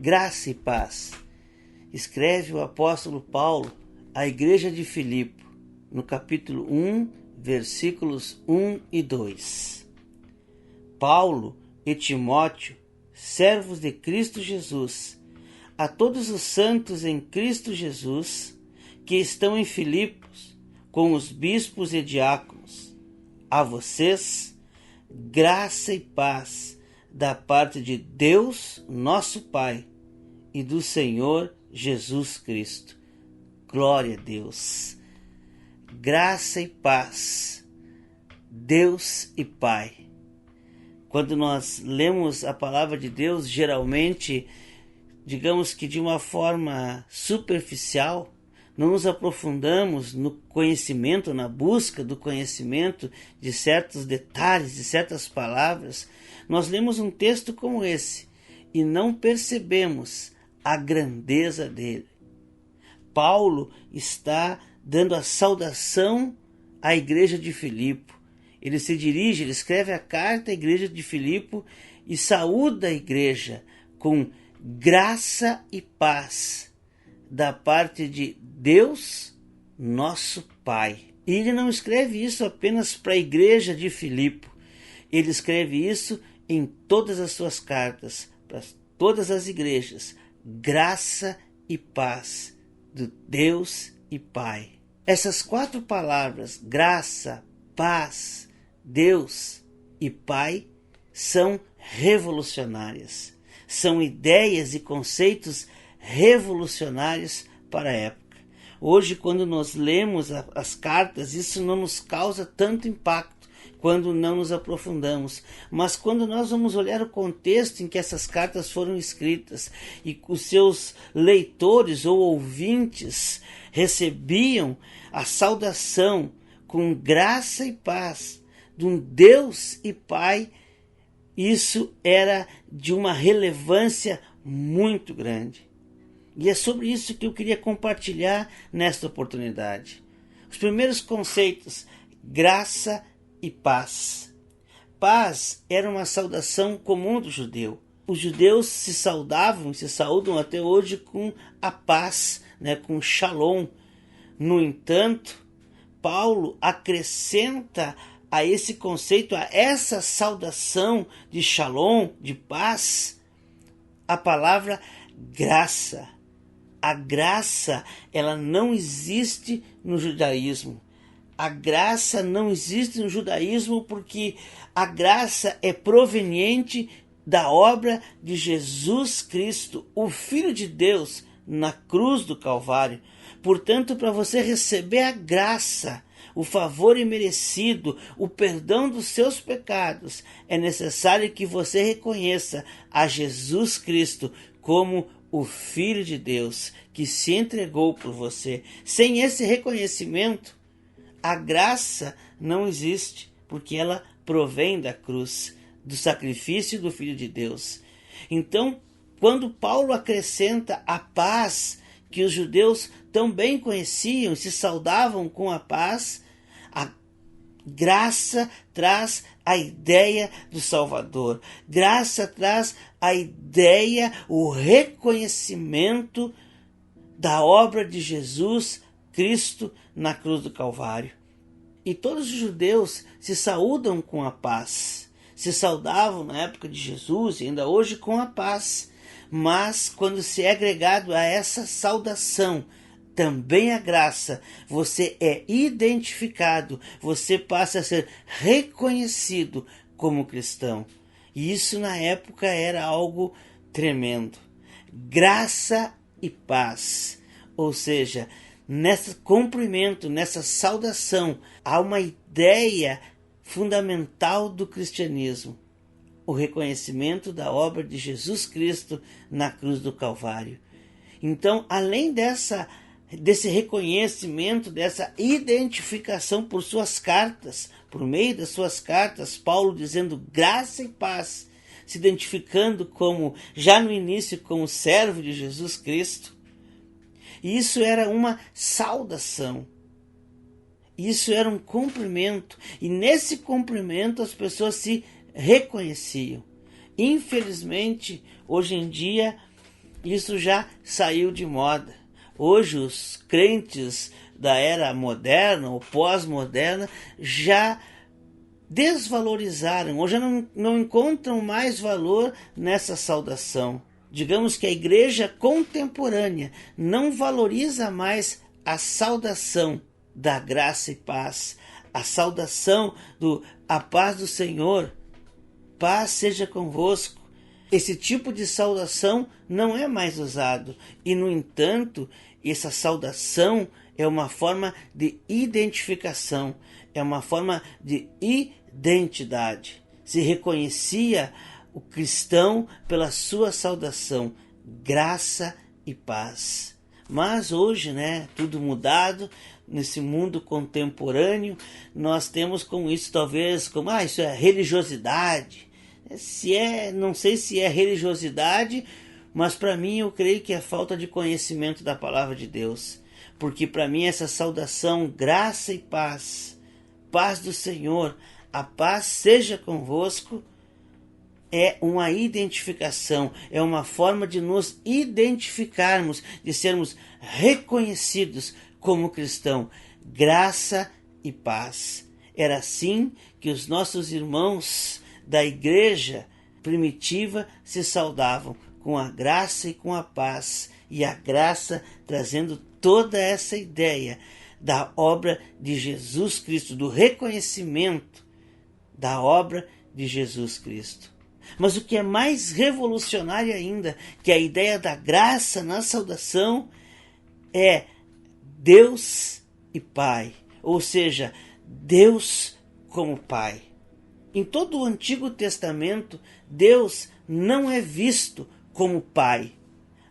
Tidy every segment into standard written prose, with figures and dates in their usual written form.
Graça e paz. Escreve o apóstolo Paulo à igreja de Filipe, no capítulo 1, versículos 1 e 2. Paulo e Timóteo, servos de Cristo Jesus, a todos os santos em Cristo Jesus, que estão em Filipos, com os bispos e diáconos, a vocês, graça e paz da parte de Deus, nosso Pai, e do Senhor Jesus Cristo. Glória a Deus. Graça e paz, Deus e Pai. Quando nós lemos a palavra de Deus, geralmente, digamos que de uma forma superficial, não nos aprofundamos no conhecimento, na busca do conhecimento de certos detalhes, de certas palavras. Nós lemos um texto como esse e não percebemos a grandeza dele. Paulo está dando a saudação à igreja de Filipe. Ele se dirige, ele escreve a carta à igreja de Filipe e saúda a igreja com graça e paz da parte de Deus, nosso Pai. E ele não escreve isso apenas para a igreja de Filipe. Ele escreve isso em todas as suas cartas, para todas as igrejas. Graça e paz do Deus e Pai. Essas 4 palavras, graça, paz, Deus e Pai, são revolucionárias. São ideias e conceitos revolucionários para a época. Hoje, quando nós lemos as cartas, isso não nos causa tanto impacto quando não nos aprofundamos. Mas quando nós vamos olhar o contexto em que essas cartas foram escritas e os seus leitores ou ouvintes recebiam a saudação com graça e paz de um Deus e Pai, isso era de uma relevância muito grande. E é sobre isso que eu queria compartilhar nesta oportunidade. Os primeiros conceitos, graça e paz. Paz era uma saudação comum do judeu. Os judeus se saudavam, se saúdam até hoje com a paz, com shalom. No entanto, Paulo acrescenta a esse conceito, a essa saudação de shalom, de paz, a palavra graça. A graça, ela não existe no judaísmo. A graça não existe no judaísmo porque a graça é proveniente da obra de Jesus Cristo, o Filho de Deus, na cruz do Calvário. Portanto, para você receber a graça, o favor imerecido, o perdão dos seus pecados, é necessário que você reconheça a Jesus Cristo como o Filho de Deus, que se entregou por você. Sem esse reconhecimento, a graça não existe, porque ela provém da cruz, do sacrifício do Filho de Deus. Então, quando Paulo acrescenta a paz que os judeus tão bem conheciam, se saudavam com a paz, a graça traz a ideia do Salvador. Graça traz a ideia, o reconhecimento da obra de Jesus Cristo na cruz do Calvário. E todos os judeus se saúdam com a paz. Se saudavam na época de Jesus e ainda hoje com a paz. Mas quando se é agregado a essa saudação, também a graça, você é identificado, você passa a ser reconhecido como cristão. E isso na época era algo tremendo. Graça e paz. Ou seja, nesse cumprimento, nessa saudação, há uma ideia fundamental do cristianismo. O reconhecimento da obra de Jesus Cristo na cruz do Calvário. Então, além desse reconhecimento, dessa identificação por suas cartas, por meio das suas cartas, Paulo dizendo graça e paz, se identificando como, já no início, como servo de Jesus Cristo. E isso era uma saudação. Isso era um cumprimento. E nesse cumprimento as pessoas se reconheciam. Infelizmente, hoje em dia, Isso já saiu de moda. Hoje os crentes da era moderna ou pós-moderna já desvalorizaram, ou já não encontram mais valor nessa saudação. Digamos que a igreja contemporânea não valoriza mais a saudação da graça e paz, a saudação a paz do Senhor, paz seja convosco. Esse tipo de saudação não é mais usado e, no entanto, essa saudação é uma forma de identificação, é uma forma de identidade. Se reconhecia o cristão pela sua saudação, graça e paz. Mas hoje, tudo mudado, nesse mundo contemporâneo, nós temos como isso talvez, isso é religiosidade. Não sei se é religiosidade, mas para mim eu creio que é falta de conhecimento da palavra de Deus. Porque para mim essa saudação, graça e paz, paz do Senhor, a paz seja convosco, é uma identificação, é uma forma de nos identificarmos, de sermos reconhecidos como cristão. Graça e paz. Era assim que os nossos irmãos da igreja primitiva se saudavam, com a graça e com a paz. E a graça trazendo toda essa ideia da obra de Jesus Cristo, do reconhecimento da obra de Jesus Cristo. Mas o que é mais revolucionário ainda, que a ideia da graça na saudação, é Deus e Pai, ou seja, Deus como Pai. Em todo o Antigo Testamento, Deus não é visto como Pai.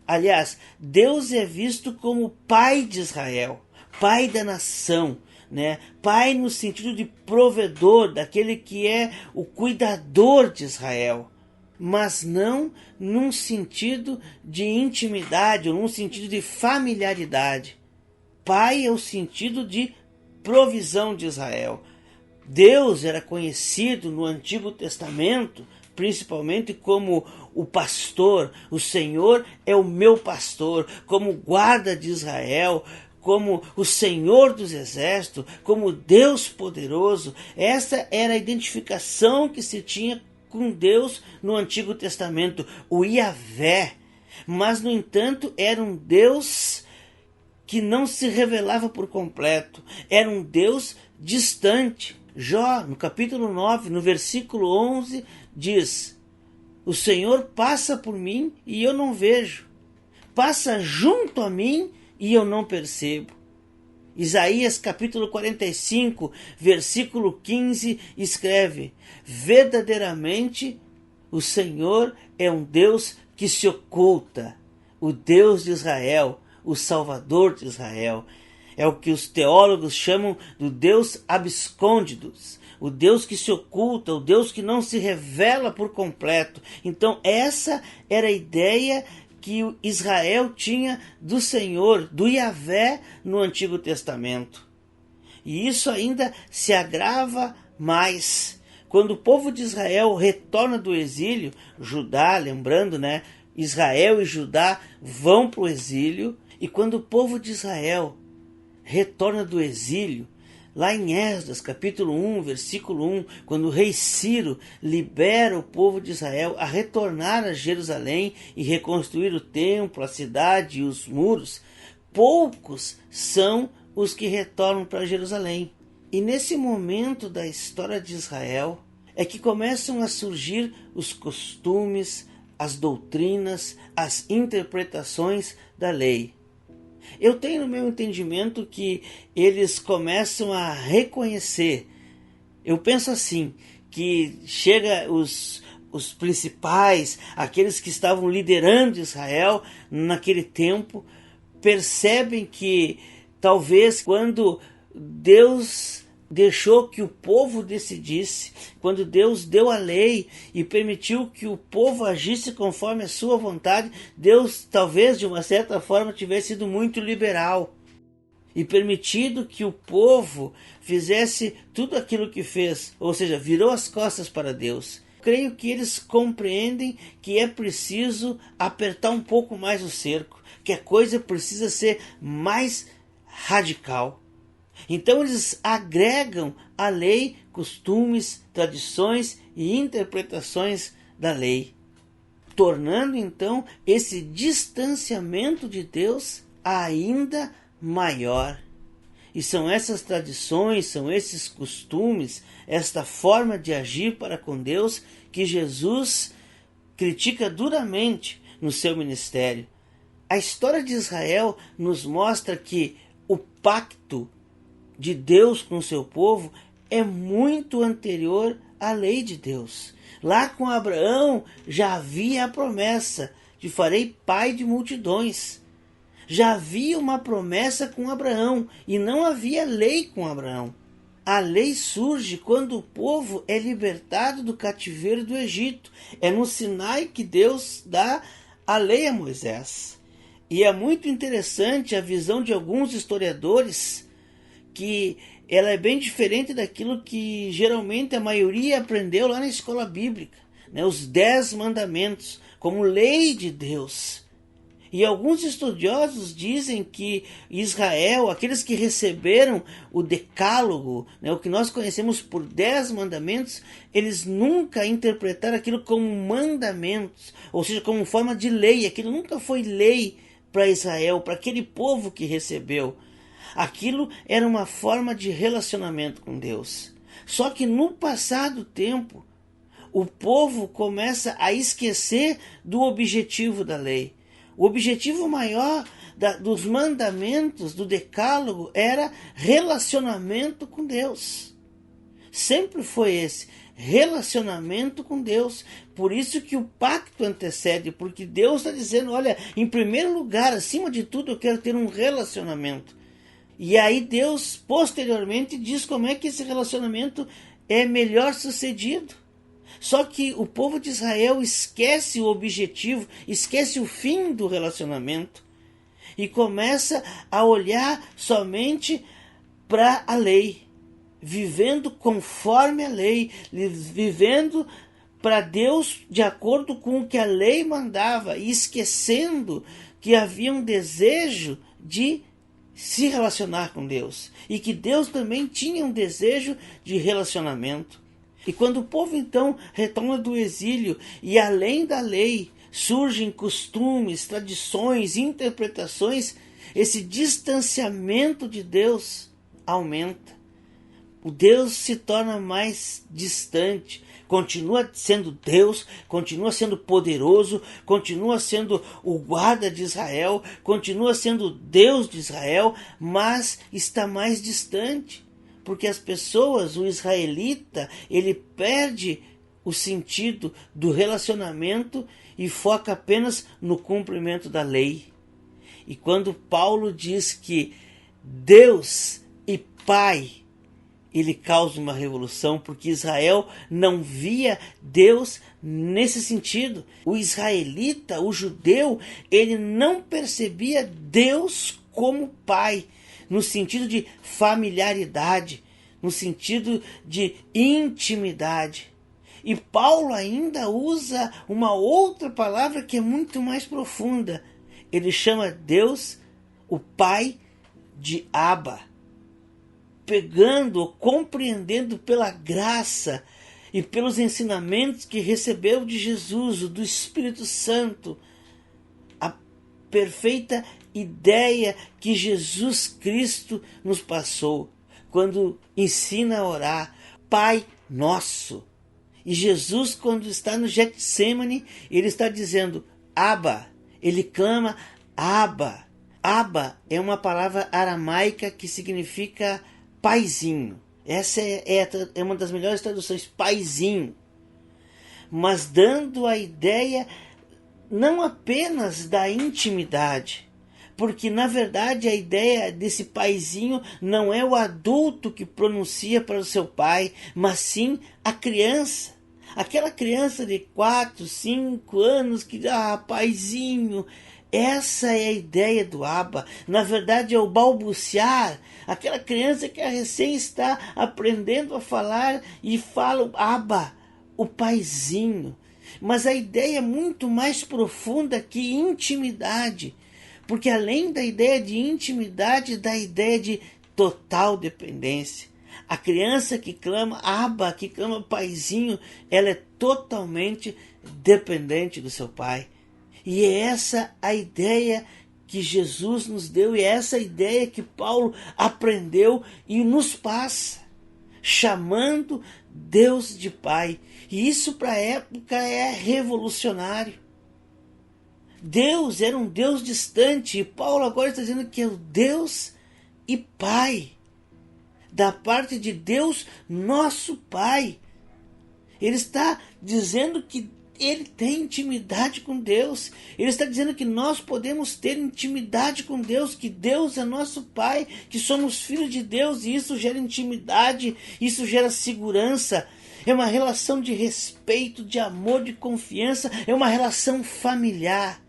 Aliás, Deus é visto como Pai de Israel, Pai da nação, Pai no sentido de provedor, daquele que é o cuidador de Israel, mas não num sentido de intimidade ou num sentido de familiaridade. Pai é o sentido de provisão de Israel. Deus era conhecido no Antigo Testamento principalmente como o pastor. O Senhor é o meu pastor, como guarda de Israel, como o Senhor dos exércitos, como Deus poderoso. Essa era a identificação que se tinha com Deus no Antigo Testamento, o Yahvé. Mas, no entanto, era um Deus que não se revelava por completo, era um Deus distante. Jó, no capítulo 9, no versículo 11, diz: o Senhor passa por mim e eu não vejo, passa junto a mim e eu não percebo. Isaías capítulo 45, versículo 15, escreve: verdadeiramente o Senhor é um Deus que se oculta, o Deus de Israel, o Salvador de Israel. É o que os teólogos chamam do Deus abscôndidos, o Deus que se oculta, o Deus que não se revela por completo. Então essa era a ideia que Israel tinha do Senhor, do Yahvé, no Antigo Testamento. E isso ainda se agrava mais quando o povo de Israel retorna do exílio. Judá, lembrando, Israel e Judá vão para o exílio, e quando o povo de Israel retorna do exílio, lá em Esdras, capítulo 1, versículo 1, quando o rei Ciro libera o povo de Israel a retornar a Jerusalém e reconstruir o templo, a cidade e os muros, poucos são os que retornam para Jerusalém. E nesse momento da história de Israel é que começam a surgir os costumes, as doutrinas, as interpretações da lei. Eu tenho no meu entendimento que eles começam a reconhecer. Eu penso assim, que chega os principais, aqueles que estavam liderando Israel naquele tempo, percebem que talvez quando Deus deixou que o povo decidisse, quando Deus deu a lei e permitiu que o povo agisse conforme a sua vontade, Deus talvez de uma certa forma tivesse sido muito liberal e permitido que o povo fizesse tudo aquilo que fez, ou seja, virou as costas para Deus. Creio que eles compreendem que é preciso apertar um pouco mais o cerco, que a coisa precisa ser mais radical. Então eles agregam à lei costumes, tradições e interpretações da lei, tornando então esse distanciamento de Deus ainda maior. E são essas tradições, são esses costumes, esta forma de agir para com Deus que Jesus critica duramente no seu ministério. A história de Israel nos mostra que o pacto de Deus com o seu povo é muito anterior à lei de Deus. Lá com Abraão já havia a promessa de farei pai de multidões. Já havia uma promessa com Abraão e não havia lei com Abraão. A lei surge quando o povo é libertado do cativeiro do Egito. É no Sinai que Deus dá a lei a Moisés. E é muito interessante a visão de alguns historiadores, que ela é bem diferente daquilo que geralmente a maioria aprendeu lá na escola bíblica, né? Os 10 mandamentos como lei de Deus. E alguns estudiosos dizem que Israel, aqueles que receberam o decálogo, né, o que nós conhecemos por 10 mandamentos, eles nunca interpretaram aquilo como mandamentos, ou seja, como forma de lei. Aquilo nunca foi lei para Israel, para aquele povo que recebeu. Aquilo era uma forma de relacionamento com Deus. Só que no passar do tempo, o povo começa a esquecer do objetivo da lei. O objetivo maior dos mandamentos, do decálogo, era relacionamento com Deus. Sempre foi esse, relacionamento com Deus. Por isso que o pacto antecede, porque Deus está dizendo, olha, em primeiro lugar, acima de tudo, eu quero ter um relacionamento. E aí Deus, posteriormente, diz como é que esse relacionamento é melhor sucedido. Só que o povo de Israel esquece o objetivo, esquece o fim do relacionamento e começa a olhar somente para a lei, vivendo conforme a lei, vivendo para Deus de acordo com o que a lei mandava e esquecendo que havia um desejo de se relacionar com Deus e que Deus também tinha um desejo de relacionamento. E quando o povo então retorna do exílio e além da lei surgem costumes, tradições, interpretações, esse distanciamento de Deus aumenta. O Deus se torna mais distante, continua sendo Deus, continua sendo poderoso, continua sendo o guarda de Israel, continua sendo Deus de Israel, mas está mais distante. Porque as pessoas, o israelita, ele perde o sentido do relacionamento e foca apenas no cumprimento da lei. E quando Paulo diz que Deus e Pai, ele causa uma revolução, porque Israel não via Deus nesse sentido. O israelita, o judeu, ele não percebia Deus como Pai, no sentido de familiaridade, no sentido de intimidade. E Paulo ainda usa uma outra palavra que é muito mais profunda. Ele chama Deus, o Pai, de Abba. Pegando, compreendendo pela graça e pelos ensinamentos que recebeu de Jesus, do Espírito Santo, a perfeita ideia que Jesus Cristo nos passou quando ensina a orar, Pai Nosso. E Jesus, quando está no Getsemane, ele está dizendo Abba, ele clama Abba. Abba é uma palavra aramaica que significa paizinho. Essa é uma das melhores traduções, paizinho. Mas dando a ideia não apenas da intimidade, porque na verdade a ideia desse paizinho não é o adulto que pronuncia para o seu pai, mas sim a criança. Aquela criança de 4, 5 anos que, paizinho. Essa é a ideia do Abba. Na verdade é o balbuciar. Aquela criança que recém está aprendendo a falar e fala Abba, o paizinho. Mas a ideia é muito mais profunda que intimidade. Porque além da ideia de intimidade, da ideia de total dependência. A criança que clama Abba, que clama paizinho, ela é totalmente dependente do seu pai. E é essa a ideia que Jesus nos deu, e é essa a ideia que Paulo aprendeu e nos passa, chamando Deus de Pai. E isso para a época é revolucionário. Deus era um Deus distante, e Paulo agora está dizendo que é o Deus e Pai. Da parte de Deus, nosso Pai. Ele está dizendo que ele tem intimidade com Deus. Ele está dizendo que nós podemos ter intimidade com Deus, que Deus é nosso Pai, que somos filhos de Deus, e isso gera intimidade, isso gera segurança. É uma relação de respeito, de amor, de confiança, é uma relação familiar.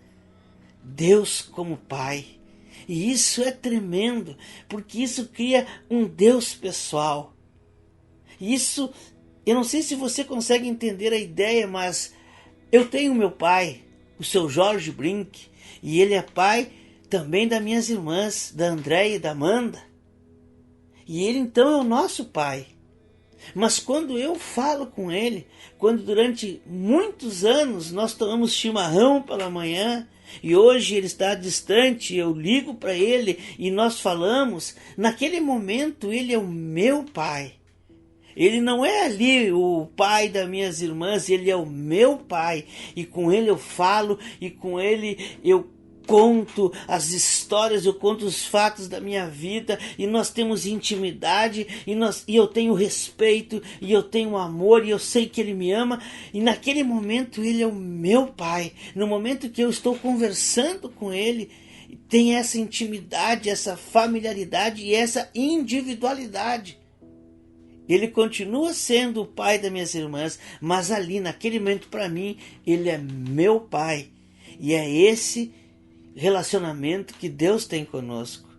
Deus como Pai. E isso é tremendo, porque isso cria um Deus pessoal. Isso, eu não sei se você consegue entender a ideia, mas eu tenho meu pai, o seu Jorge Brink, e ele é pai também das minhas irmãs, da Andréia e da Amanda. E ele então é o nosso pai. Mas quando eu falo com ele, quando durante muitos anos nós tomamos chimarrão pela manhã, e hoje ele está distante, eu ligo para ele e nós falamos, naquele momento ele é o meu pai. Ele não é ali o pai das minhas irmãs, ele é o meu pai. E com ele eu falo, e com ele eu conto as histórias, eu conto os fatos da minha vida, e nós temos intimidade, e eu tenho respeito, e eu tenho amor, e eu sei que ele me ama, e naquele momento ele é o meu pai. No momento que eu estou conversando com ele, tem essa intimidade, essa familiaridade e essa individualidade. Ele continua sendo o pai das minhas irmãs, mas ali, naquele momento, para mim, ele é meu pai. E é esse relacionamento que Deus tem conosco.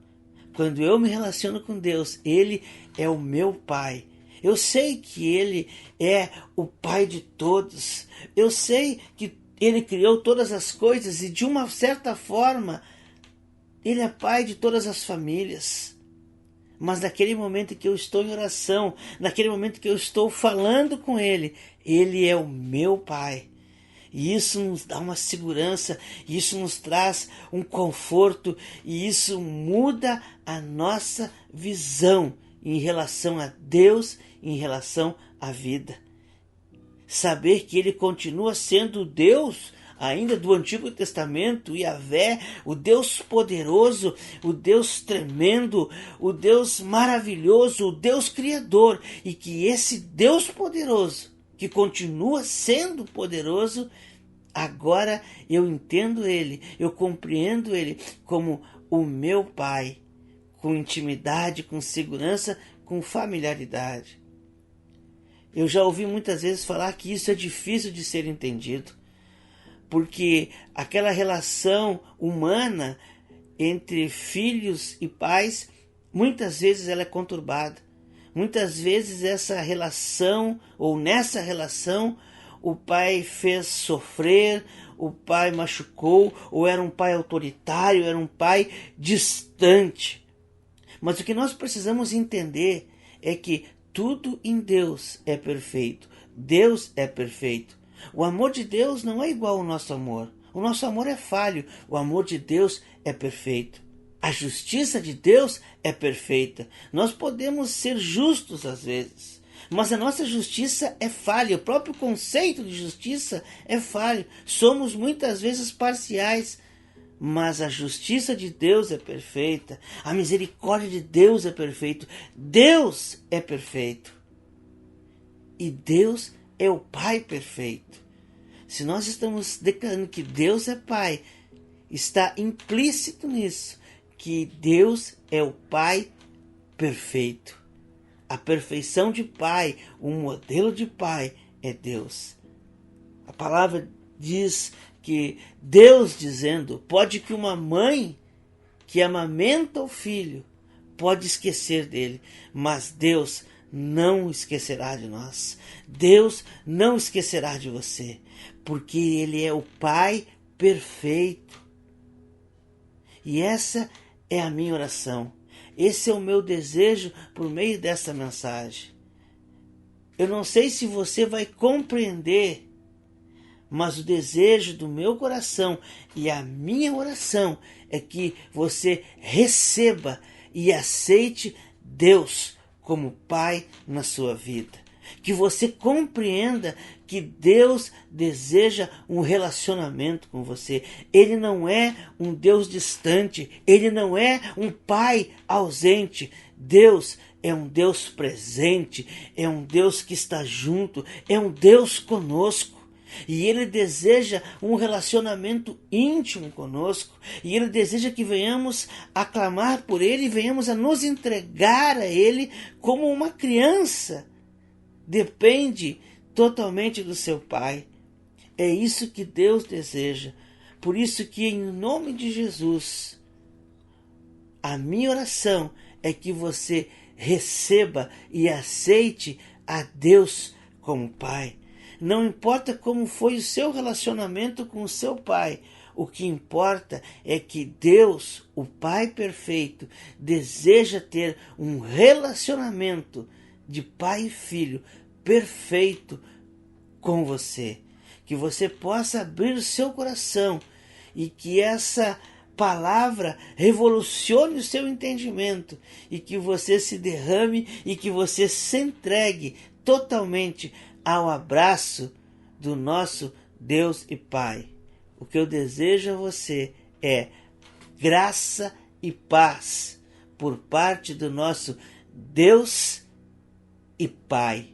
Quando eu me relaciono com Deus, ele é o meu pai. Eu sei que ele é o pai de todos. Eu sei que ele criou todas as coisas e, de uma certa forma, ele é pai de todas as famílias. Mas naquele momento que eu estou em oração, naquele momento que eu estou falando com ele, ele é o meu pai. E isso nos dá uma segurança, isso nos traz um conforto, e isso muda a nossa visão em relação a Deus, em relação à vida. Saber que ele continua sendo Deus ainda do Antigo Testamento, Yahvé, o Deus poderoso, o Deus tremendo, o Deus maravilhoso, o Deus criador, e que esse Deus poderoso, que continua sendo poderoso, agora eu entendo ele, eu compreendo ele como o meu pai, com intimidade, com segurança, com familiaridade. Eu já ouvi muitas vezes falar que isso é difícil de ser entendido, porque aquela relação humana entre filhos e pais, muitas vezes ela é conturbada. Muitas vezes essa relação, ou nessa relação, o pai fez sofrer, o pai machucou, ou era um pai autoritário, era um pai distante. Mas o que nós precisamos entender é que tudo em Deus é perfeito. Deus é perfeito. O amor de Deus não é igual ao nosso amor. O nosso amor é falho. O amor de Deus é perfeito. A justiça de Deus é perfeita. Nós podemos ser justos às vezes, mas a nossa justiça é falha. O próprio conceito de justiça é falho. Somos muitas vezes parciais, mas a justiça de Deus é perfeita. A misericórdia de Deus é perfeita. Deus é perfeito. E Deus é o Pai perfeito. Se nós estamos declarando que Deus é Pai, está implícito nisso que Deus é o Pai perfeito. A perfeição de Pai, um modelo de Pai é Deus. A palavra diz que Deus dizendo, pode que uma mãe que amamenta o filho pode esquecer dele, mas Deus não esquecerá de nós. Deus não esquecerá de você, porque Ele é o Pai perfeito. E essa é a minha oração. Esse é o meu desejo por meio dessa mensagem. Eu não sei se você vai compreender, mas o desejo do meu coração e a minha oração é que você receba e aceite Deus como Pai na sua vida. Que você compreenda que Deus deseja um relacionamento com você. Ele não é um Deus distante, Ele não é um Pai ausente. Deus é um Deus presente, é um Deus que está junto, é um Deus conosco. E Ele deseja um relacionamento íntimo conosco. E Ele deseja que venhamos a clamar por Ele e venhamos a nos entregar a Ele como uma criança. Depende totalmente do seu Pai. É isso que Deus deseja. Por isso que, em nome de Jesus, a minha oração é que você receba e aceite a Deus como Pai. Não importa como foi o seu relacionamento com o seu pai, o que importa é que Deus, o Pai perfeito, deseja ter um relacionamento de pai e filho perfeito com você. Que você possa abrir o seu coração e que essa palavra revolucione o seu entendimento e que você se derrame e que você se entregue totalmente ao abraço do nosso Deus e Pai. O que eu desejo a você é graça e paz por parte do nosso Deus e Pai.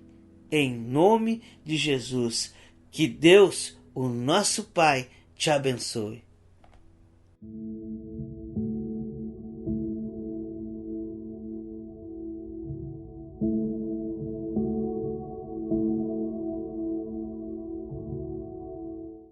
Em nome de Jesus, que Deus, o nosso Pai, te abençoe.